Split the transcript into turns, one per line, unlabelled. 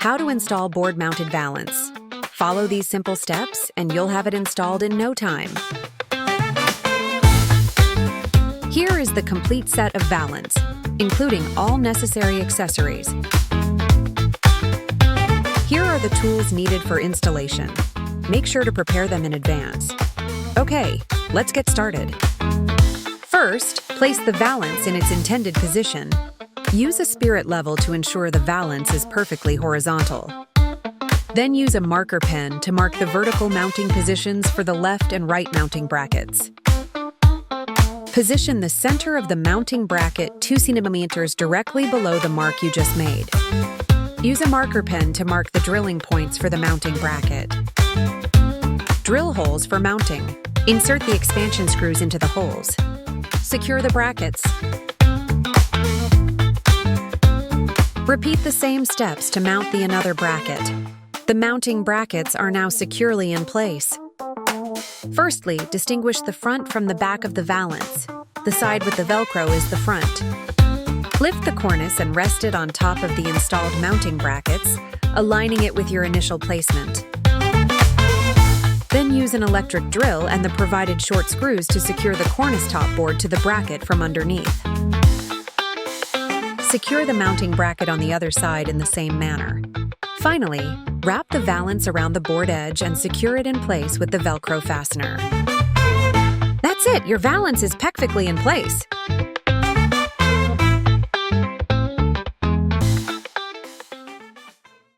How to install board-mounted Valance. Follow these simple steps and you'll have it installed in no time. Here is the complete set of Valance, including all necessary accessories. Here are the tools needed for installation. Make sure to prepare them in advance. Okay, let's get started. First, place the Valance in its intended position. Use a spirit level to ensure the Valance is perfectly horizontal. Then use a marker pen to mark the vertical mounting positions for the left and right mounting brackets. Position the center of the mounting bracket 2 centimeters directly below the mark you just made. Use a marker pen to mark the drilling points for the mounting bracket. Drill holes for mounting. Insert the expansion screws into the holes. Secure the brackets. Repeat the same steps to mount the another bracket. The mounting brackets are now securely in place. Firstly, distinguish the front from the back of the Valance. The side with the Velcro is the front. Lift the cornice and rest it on top of the installed mounting brackets, aligning it with your initial placement. Then use an electric drill and the provided short screws to secure the cornice top board to the bracket from underneath. Secure the mounting bracket on the other side in the same manner. Finally, wrap the Valance around the board edge and secure it in place with the Velcro fastener. That's it! Your Valance is perfectly in place.